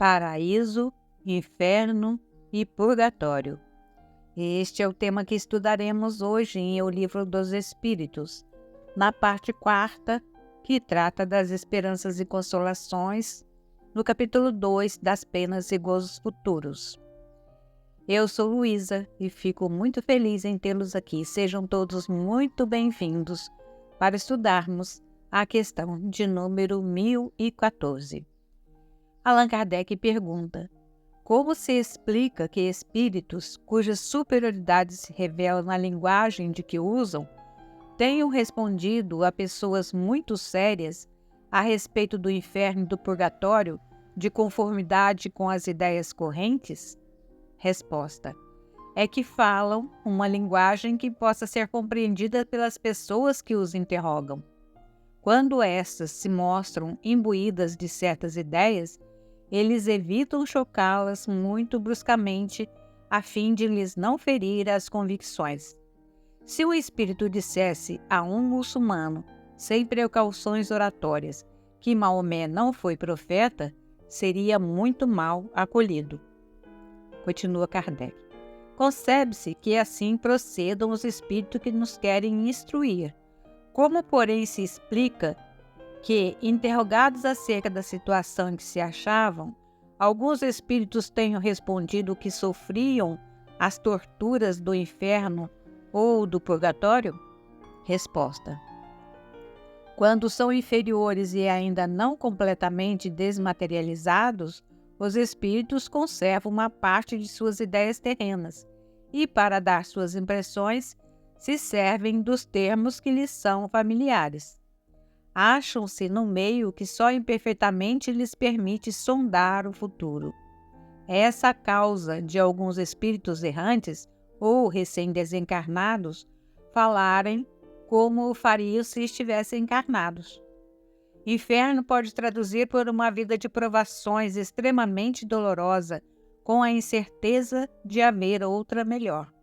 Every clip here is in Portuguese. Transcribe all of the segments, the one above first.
paraíso, inferno e purgatório. Este é o tema que estudaremos hoje em O Livro dos Espíritos, na parte 4ª, que trata das esperanças e consolações, no capítulo 2 das penas e gozos futuros. Eu sou Luísa e fico muito feliz em tê-los aqui. Sejam todos muito bem-vindos para estudarmos a questão de número 1014. Allan Kardec pergunta: como se explica que espíritos cuja superioridade se revela na linguagem de que usam tenham respondido a pessoas muito sérias a respeito do inferno e do purgatório de conformidade com as ideias correntes? Resposta: é que falam uma linguagem que possa ser compreendida pelas pessoas que os interrogam. Quando estas se mostram imbuídas de certas ideias, eles evitam chocá-las muito bruscamente, a fim de lhes não ferir as convicções. Se um espírito dissesse a um muçulmano, sem precauções oratórias, que Maomé não foi profeta, seria muito mal acolhido. Continua Kardec. Concebe-se que assim procedam os espíritos que nos querem instruir. Como, porém, se explica que, interrogados acerca da situação em que se achavam, alguns espíritos tenham respondido que sofriam as torturas do inferno ou do purgatório? Resposta: quando são inferiores e ainda não completamente desmaterializados, os espíritos conservam uma parte de suas ideias terrenas e, para dar suas impressões, se servem dos termos que lhes são familiares. Acham-se no meio que só imperfeitamente lhes permite sondar o futuro. Essa a causa de alguns espíritos errantes ou recém-desencarnados falarem como o fariam se estivessem encarnados. Inferno pode traduzir por uma vida de provações extremamente dolorosa, com a incerteza de haver outra melhor.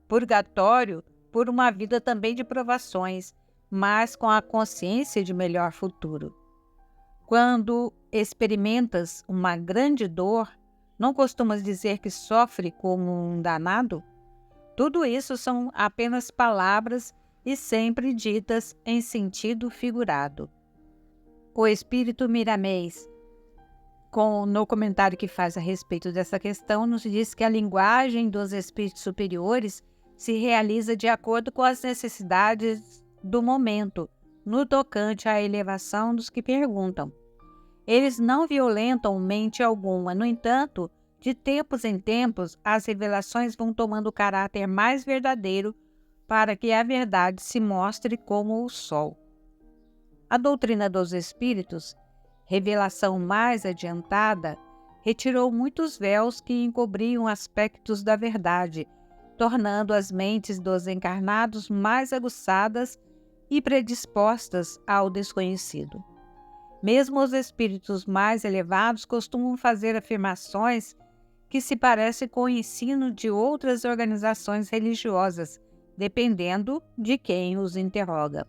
Purgatório, por uma vida também de provações, mas com a consciência de melhor futuro. Quando experimentas uma grande dor, não costumas dizer que sofre como um danado? Tudo isso são apenas palavras e sempre ditas em sentido figurado. O espírito Miramês, no comentário que faz a respeito dessa questão, nos diz que a linguagem dos espíritos superiores se realiza de acordo com as necessidades do momento, no tocante à elevação dos que perguntam. Eles não violentam mente alguma, no entanto, de tempos em tempos, as revelações vão tomando caráter mais verdadeiro para que a verdade se mostre como o sol. A doutrina dos espíritos, revelação mais adiantada, retirou muitos véus que encobriam aspectos da verdade, tornando as mentes dos encarnados mais aguçadas e predispostas ao desconhecido. Mesmo os espíritos mais elevados costumam fazer afirmações que se parecem com o ensino de outras organizações religiosas, dependendo de quem os interroga.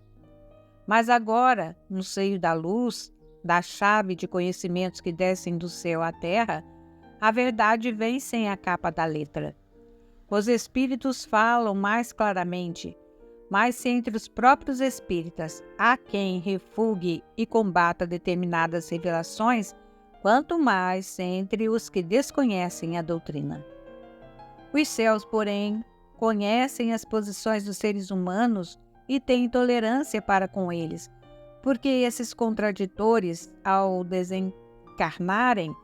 Mas agora, no seio da luz, da chave de conhecimentos que descem do céu à terra, a verdade vem sem a capa da letra. Os espíritos falam mais claramente, mas se entre os próprios espíritas há quem refugue e combata determinadas revelações, quanto mais entre os que desconhecem a doutrina. Os céus, porém, conhecem as posições dos seres humanos e têm tolerância para com eles, porque esses contraditores, ao desencarnarem,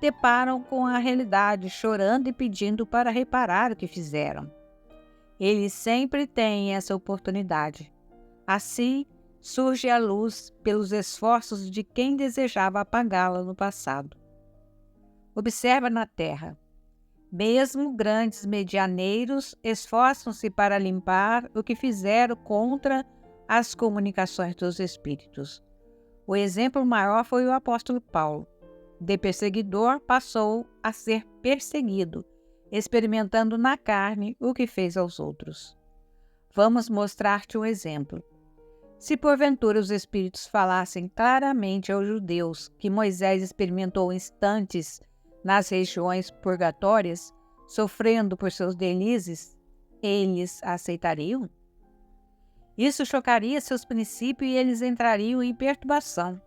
deparam com a realidade, chorando e pedindo para reparar o que fizeram. Eles sempre têm essa oportunidade. Assim, surge a luz pelos esforços de quem desejava apagá-la no passado. Observa na Terra. Mesmo grandes medianeiros esforçam-se para limpar o que fizeram contra as comunicações dos espíritos. O exemplo maior foi o apóstolo Paulo. De perseguidor passou a ser perseguido, experimentando na carne o que fez aos outros. Vamos mostrar-te um exemplo. Se porventura os espíritos falassem claramente aos judeus que Moisés experimentou instantes nas regiões purgatórias, sofrendo por seus delizes, eles aceitariam? Isso chocaria seus princípios e eles entrariam em perturbação.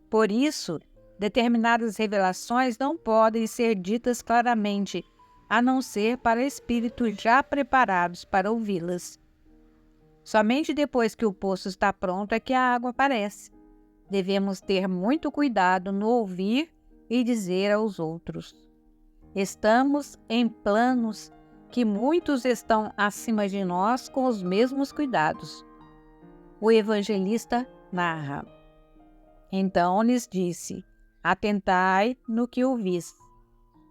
Por isso, determinadas revelações não podem ser ditas claramente, a não ser para espíritos já preparados para ouvi-las. Somente depois que o poço está pronto é que a água aparece. Devemos ter muito cuidado no ouvir e dizer aos outros. Estamos em planos que muitos estão acima de nós com os mesmos cuidados. O evangelista narra. Então lhes disse: atentai no que ouvis.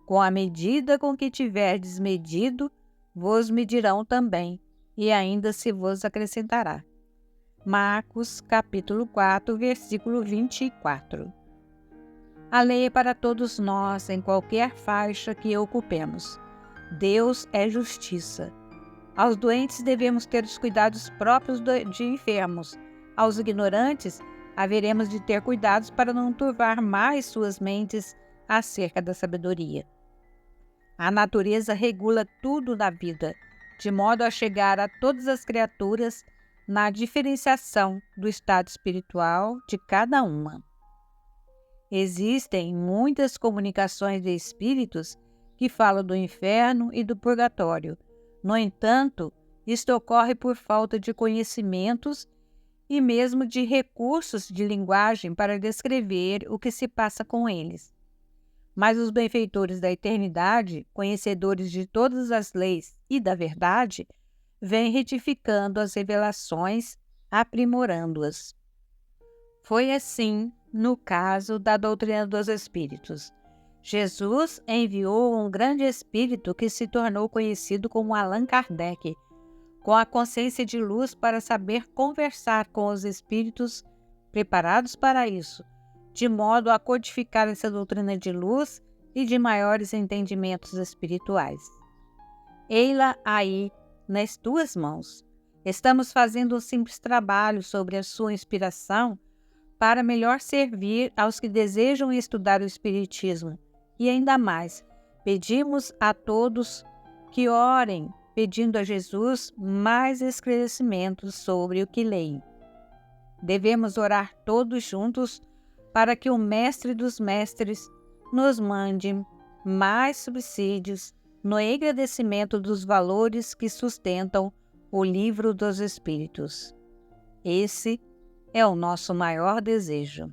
Com a medida com que tiverdes medido, vos medirão também, e ainda se vos acrescentará. Marcos, capítulo 4, versículo 24. A lei é para todos nós, em qualquer faixa que ocupemos. Deus é justiça. Aos doentes devemos ter os cuidados próprios de enfermos. Aos ignorantes, haveremos de ter cuidados para não turvar mais suas mentes acerca da sabedoria. A natureza regula tudo na vida, de modo a chegar a todas as criaturas na diferenciação do estado espiritual de cada uma. Existem muitas comunicações de espíritos que falam do inferno e do purgatório. No entanto, isto ocorre por falta de conhecimentos e mesmo de recursos de linguagem para descrever o que se passa com eles. Mas os benfeitores da eternidade, conhecedores de todas as leis e da verdade, vêm retificando as revelações, aprimorando-as. Foi assim no caso da doutrina dos Espíritos. Jesus enviou um grande espírito que se tornou conhecido como Allan Kardec, com a consciência de luz para saber conversar com os espíritos preparados para isso, de modo a codificar essa doutrina de luz e de maiores entendimentos espirituais. Ei-la aí, nas tuas mãos. Estamos fazendo um simples trabalho sobre a sua inspiração para melhor servir aos que desejam estudar o Espiritismo. E ainda mais, pedimos a todos que orem, pedindo a Jesus mais esclarecimentos sobre o que leem. Devemos orar todos juntos para que o Mestre dos Mestres nos mande mais subsídios no engrandecimento dos valores que sustentam o Livro dos Espíritos. Esse é o nosso maior desejo.